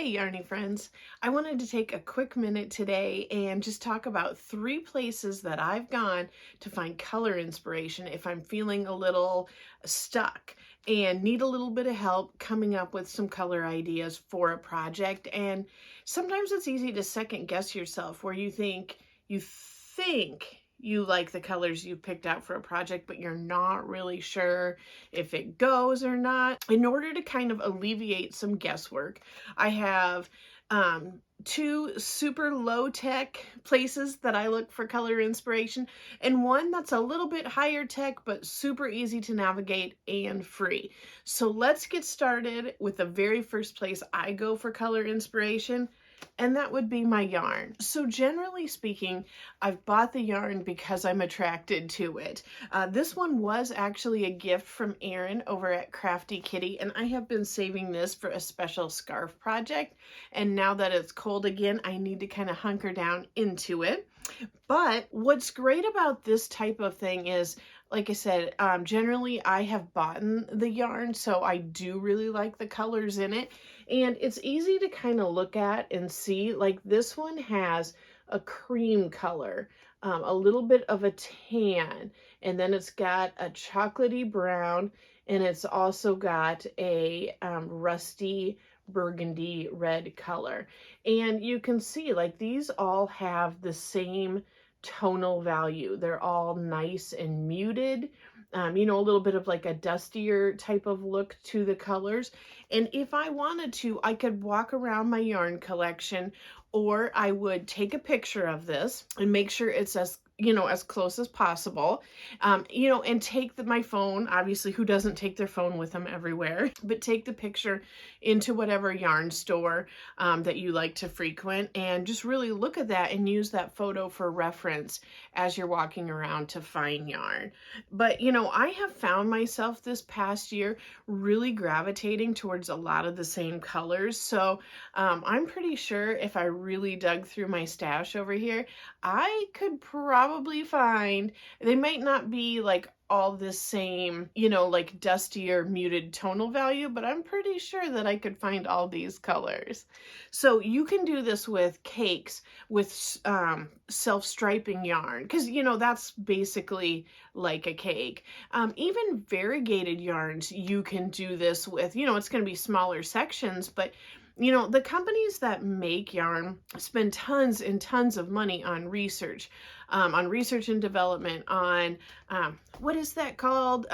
Hey Yarny friends, I wanted to take a quick minute today and just talk about 3 places that I've gone to find color inspiration if I'm feeling a little stuck and need a little bit of help coming up with some color ideas for a project. And sometimes it's easy to second guess yourself where you think you like the colors you picked out for a project, but you're not really sure if it goes or not. In order to kind of alleviate some guesswork, I have 2 super low-tech places that I look for color inspiration, and one that's a little bit higher tech, but super easy to navigate and free. So let's get started with the very first place I go for color inspiration, and that would be my yarn. So generally speaking, I've bought the yarn because I'm attracted to it. This one was actually a gift from Erin over at Crafty Kitty, and I have been saving this for a special scarf project. And now that it's cold again, I need to kind of hunker down into it. But what's great about this type of thing is, like I said, generally I have bought the yarn, so I do really like the colors in it. And it's easy to kind of look at and see, like this one has a cream color, a little bit of a tan, and then it's got a chocolatey brown, and it's also got a rusty burgundy red color. And you can see like these all have the same tonal value. They're all nice and muted. A little bit of like a dustier type of look to the colors. And if I wanted to, I could walk around my yarn collection, or I would take a picture of this and make sure it's as close as possible, and take my phone, obviously who doesn't take their phone with them everywhere, but take the picture into whatever yarn store that you like to frequent, and just really look at that and use that photo for reference as you're walking around to find yarn. But, I have found myself this past year really gravitating towards a lot of the same colors. So I'm pretty sure if I really dug through my stash over here, I could probably find, they might not be like all the same, like dusty or muted tonal value, but I'm pretty sure that I could find all these colors. So you can do this with cakes, with self-striping yarn, because that's basically like a cake. Even variegated yarns you can do this with. It's going to be smaller sections, but the companies that make yarn spend tons and tons of money on research and development, on what is that called?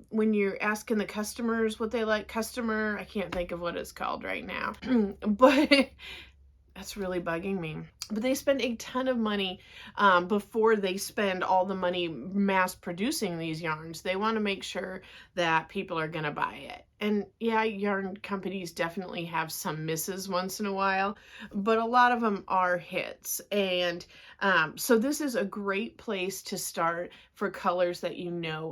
When you're asking the customers what they like, I can't think of what it's called right now, but that's really bugging me. But they spend a ton of money before they spend all the money mass producing these yarns. They want to make sure that people are going to buy it. And yeah, yarn companies definitely have some misses once in a while, but a lot of them are hits. And so this is a great place to start for colors that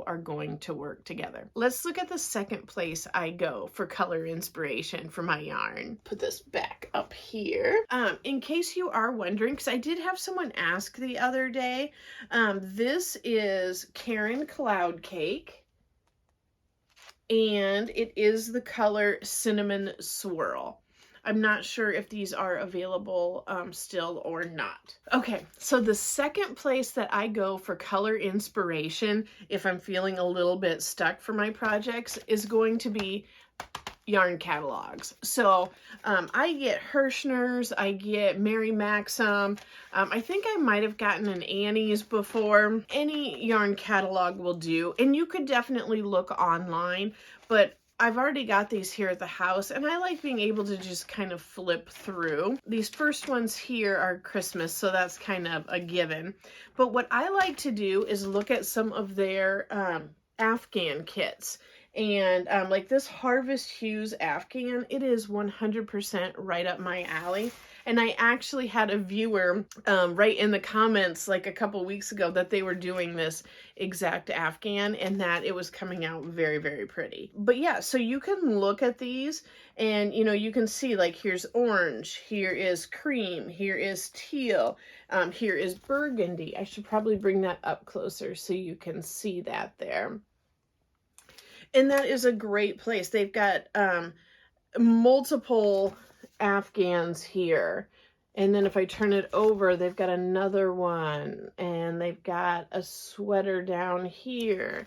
are going to work together. Let's look at the second place I go for color inspiration for my yarn. Put this back up here. In case you are wondering, because I did have someone ask the other day, this is Karen Cloud Cake, and it is the color Cinnamon Swirl. I'm not sure if these are available still or not. Okay, so the second place that I go for color inspiration if I'm feeling a little bit stuck for my projects is going to be yarn catalogs. So I get Hirschner's, I get Mary Maxim, I think I might have gotten an Annie's before. Any yarn catalog will do, and you could definitely look online, but I've already got these here at the house, and I like being able to just kind of flip through. These first ones here are Christmas, so that's kind of a given. But what I like to do is look at some of their Afghan kits. And like this Harvest Hues Afghan, it is 100% right up my alley. And I actually had a viewer write in the comments like a couple weeks ago that they were doing this exact Afghan and that it was coming out very, very pretty. But yeah, so you can look at these and, you can see like here's orange, here is cream, here is teal, here is burgundy. I should probably bring that up closer so you can see that there. And that is a great place. They've got multiple Afghans here. And then if I turn it over, they've got another one, and they've got a sweater down here.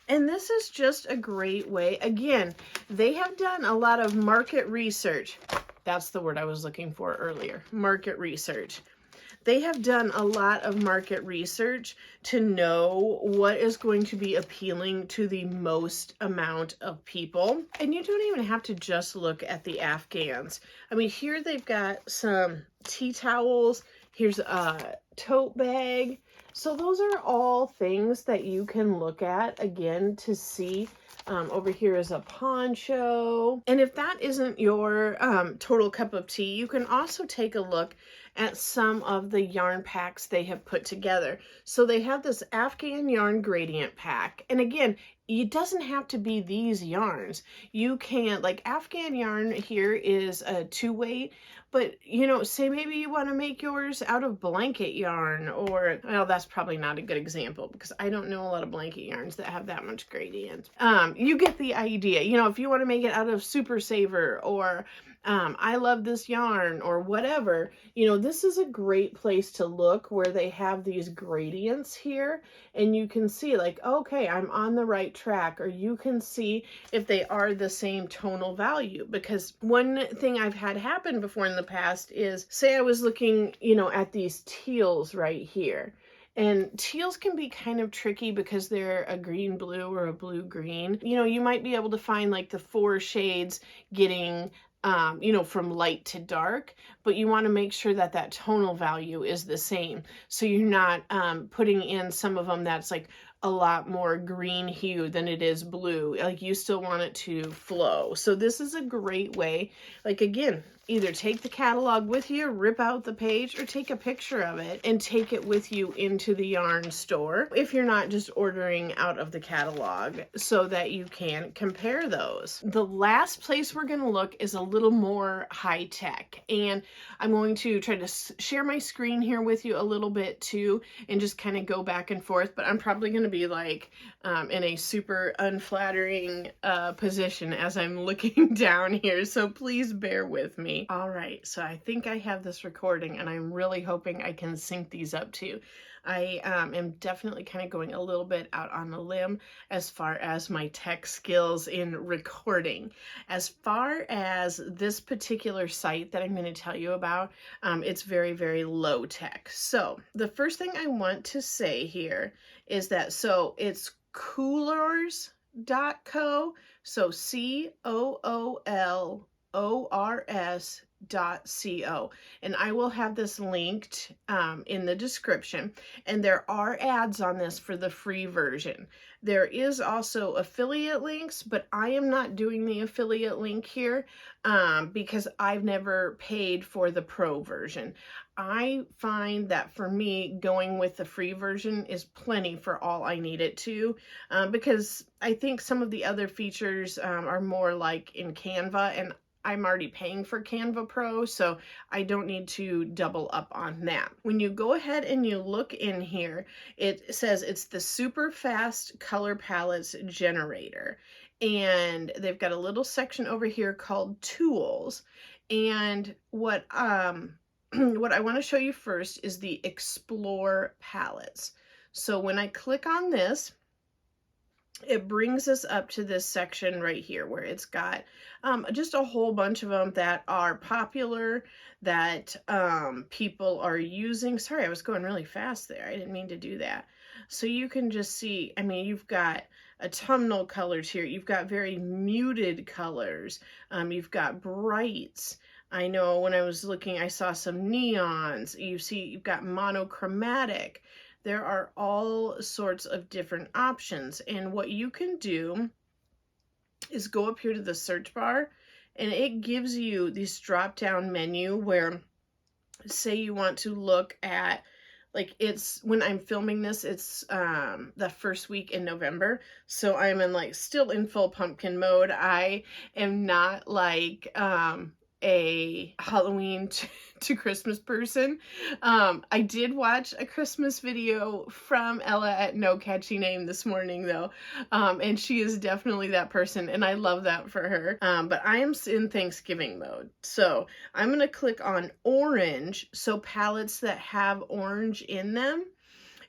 And this is just a great way. Again, they have done a lot of market research. That's the word I was looking for earlier, market research. They have done a lot of market research to know what is going to be appealing to the most amount of people. And you don't even have to just look at the Afghans. I mean, here they've got some tea towels. Here's a tote bag. So those are all things that you can look at, again, to see. Over here is a poncho. And if that isn't your total cup of tea, you can also take a look at some of the yarn packs they have put together. So they have this Afghan yarn gradient pack. And again, it doesn't have to be these yarns. You can, like Afghan yarn here is a 2-weight, but you know, say maybe you want to make yours out of blanket yarn, or, well, that's probably not a good example because I don't know a lot of blanket yarns that have that much gradient. You get the idea. You know, if you want to make it out of Super Saver, or I love this yarn, or whatever, you know, this is a great place to look where they have these gradients here, and you can see like, okay, I'm on the right track, or you can see if they are the same tonal value. Because one thing I've had happen before in the past is, say I was looking, you know, at these teals right here. And teals can be kind of tricky because they're a green blue or a blue green. You know, you might be able to find like the 4 shades getting you know, from light to dark, but you want to make sure that that tonal value is the same. So you're not putting in some of them that's like a lot more green hue than it is blue. Like, you still want it to flow. So this is a great way. Like, again, either take the catalog with you, rip out the page, or take a picture of it and take it with you into the yarn store if you're not just ordering out of the catalog, so that you can compare those. The last place we're going to look is a little more high tech, and I'm going to try to share my screen here with you a little bit too, and just kind of go back and forth, but I'm probably going to be like in a super unflattering position as I'm looking down here, so please bear with me. All right, so I think I have this recording, and I'm really hoping I can sync these up too. I am definitely kind of going a little bit out on a limb as far as my tech skills in recording. As far as this particular site that I'm going to tell you about, it's very, very low tech. So the first thing I want to say here is that, so it's Coolors.co, so COOLORS.co, and I will have this linked in the description. And there are ads on this for the free version. There is also affiliate links, but I am not doing the affiliate link here because I've never paid for the pro version. I find that for me, going with the free version is plenty for all I need it to, because I think some of the other features are more like in Canva, and I'm already paying for Canva Pro, so I don't need to double up on that. When you go ahead and you look in here, it says it's the super fast color palettes generator. And they've got a little section over here called tools. And what what I want to show you first is the explore palettes. So when I click on this, it brings us up to this section right here where it's got just a whole bunch of them that are popular, that people are using. Sorry, I was going really fast there. I didn't mean to do that. So you can just see, I mean, you've got autumnal colors here. You've got very muted colors. You've got brights. I know when I was looking, I saw some neons. You see, you've got monochromatic. There are all sorts of different options, and what you can do is go up here to the search bar, and it gives you this drop down menu where, say you want to look at, like, it's, when I'm filming this, it's the first week in November, so I'm in, like, still in full pumpkin mode. I am not like a Halloween to Christmas person. I did watch a Christmas video from Ella at No Catchy Name this morning though, and she is definitely that person, and I love that for her. But I am in Thanksgiving mode, so I'm going to click on orange, so palettes that have orange in them,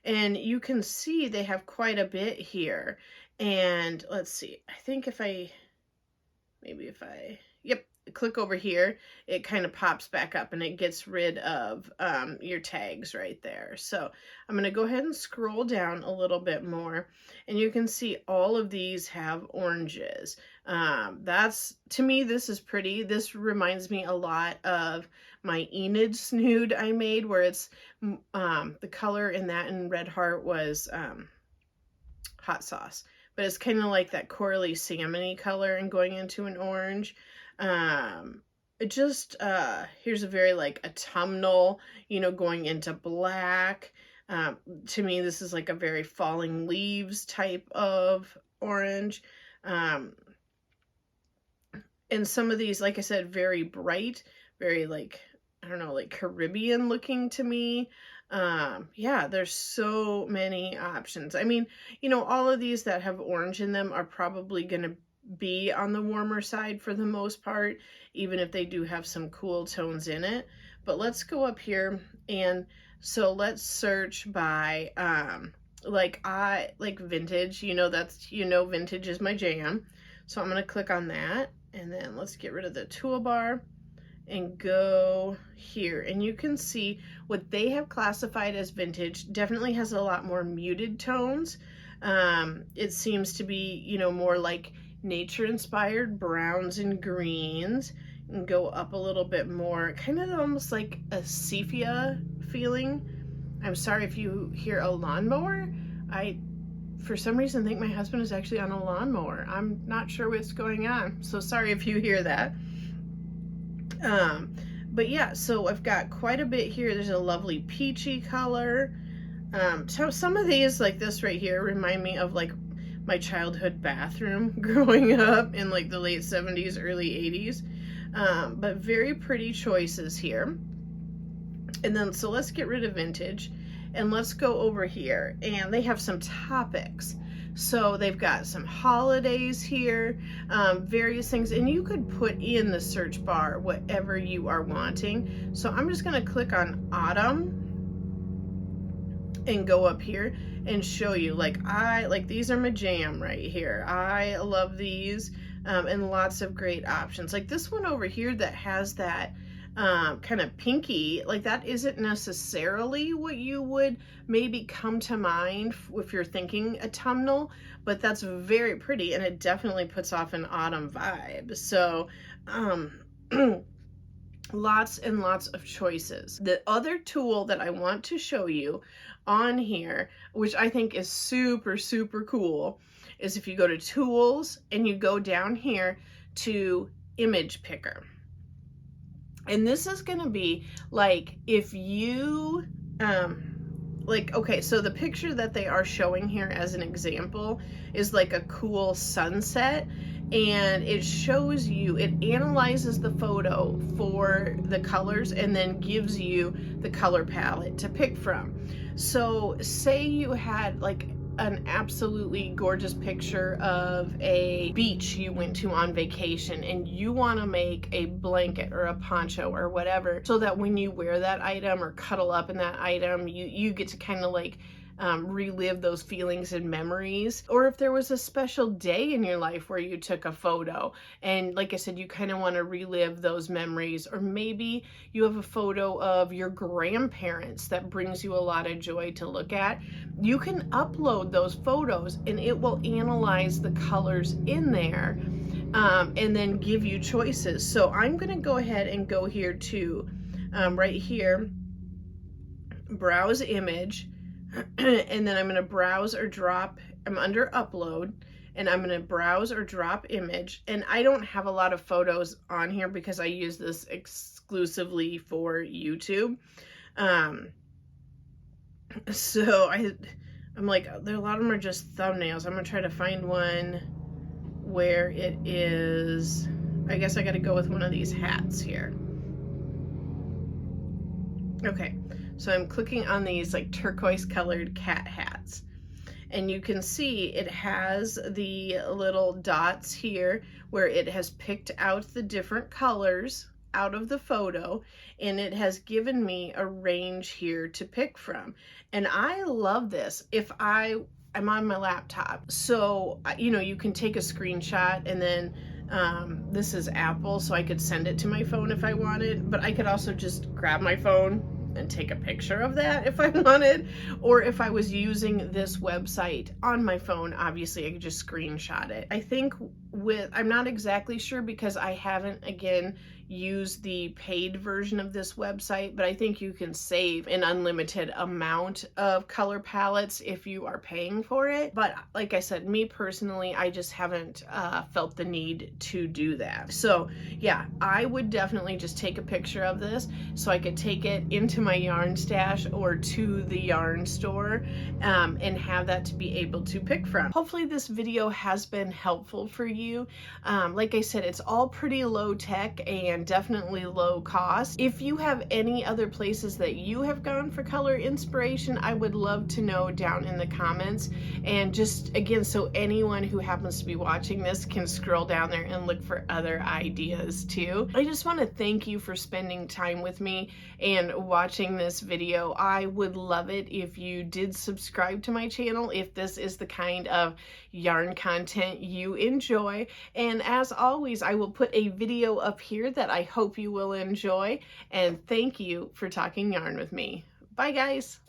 and you can see they have quite a bit here. And let's see, I think if I yep, click over here, it kind of pops back up and it gets rid of your tags right there. So I'm going to go ahead and scroll down a little bit more, and you can see all of these have oranges. To me, this is pretty. This reminds me a lot of my Enid snood I made, where it's the color in that in Red Heart was hot sauce, but it's kind of like that corally salmony color and going into an orange. Here's a very like autumnal, going into black. To me, this is like a very falling leaves type of orange. And some of these, like I said, very bright, very like, I don't know, like Caribbean looking to me. Yeah, there's so many options. I mean, all of these that have orange in them are probably going to be on the warmer side for the most part, even if they do have some cool tones in it. But let's go up here, and so let's search by like vintage. Vintage is my jam. So I'm going to click on that, and then let's get rid of the toolbar and go here, and you can see what they have classified as vintage definitely has a lot more muted tones. It seems to be, more like nature inspired browns and greens, and go up a little bit more, kind of almost like a sepia feeling. I'm sorry if you hear a lawnmower. I, for some reason, think my husband is actually on a lawnmower. I'm not sure what's going on, so sorry if you hear that. But yeah, so I've got quite a bit here. There's a lovely peachy color. So some of these, like this right here, remind me of like my childhood bathroom growing up in like the late 70s, early 80s. But very pretty choices here. And then, so let's get rid of vintage and let's go over here, and they have some topics. So they've got some holidays here, various things, and you could put in the search bar whatever you are wanting. So I'm just going to click on autumn and go up here and show you, like these are my jam right here. I love these, and lots of great options. Like this one over here that has that kind of pinky, like that isn't necessarily what you would maybe come to mind if you're thinking autumnal, but that's very pretty, and it definitely puts off an autumn vibe. So lots and lots of choices. The other tool that I want to show you on here, which I think is super, super cool, is if you go to tools and you go down here to image picker. And this is going to be like if you, okay, so the picture that they are showing here as an example is like a cool sunset, and it shows you, it analyzes the photo for the colors and then gives you the color palette to pick from. So say you had like an absolutely gorgeous picture of a beach you went to on vacation, and you want to make a blanket or a poncho or whatever, so that when you wear that item or cuddle up in that item, you get to kind of like relive those feelings and memories. Or if there was a special day in your life where you took a photo, and like I said, you kind of want to relive those memories. Or maybe you have a photo of your grandparents that brings you a lot of joy to look at. You can upload those photos and it will analyze the colors in there, and then give you choices. So I'm going to go ahead and go here to right here, browse image, and then I'm going to browse or drop. I'm under upload, and I'm going to browse or drop image. And I don't have a lot of photos on here because I use this exclusively for YouTube. So I'm like, there, a lot of them are just thumbnails. I'm going to try to find one where it is, I guess I got to go with one of these hats here. Okay, so I'm clicking on these like turquoise colored cat hats. And you can see it has the little dots here where it has picked out the different colors out of the photo, and it has given me a range here to pick from. And I love this. If I'm on my laptop, so you know, you can take a screenshot, and then this is Apple, so I could send it to my phone if I wanted, but I could also just grab my phone and take a picture of that if I wanted. Or if I was using this website on my phone, obviously I could just screenshot it. I think I'm not exactly sure because I haven't, again, used the paid version of this website, but I think you can save an unlimited amount of color palettes if you are paying for it. But like I said, me personally, I just haven't felt the need to do that. So yeah, I would definitely just take a picture of this so I could take it into my yarn stash or to the yarn store and have that to be able to pick from. Hopefully this video has been helpful for you. Like I said, it's all pretty low tech and definitely low cost. If you have any other places that you have gone for color inspiration, I would love to know down in the comments. And just again, so anyone who happens to be watching this can scroll down there and look for other ideas too. I just want to thank you for spending time with me and watching this video. I would love it if you did subscribe to my channel if this is the kind of yarn content you enjoy. And as always, I will put a video up here that I hope you will enjoy. And thank you for talking yarn with me. Bye guys.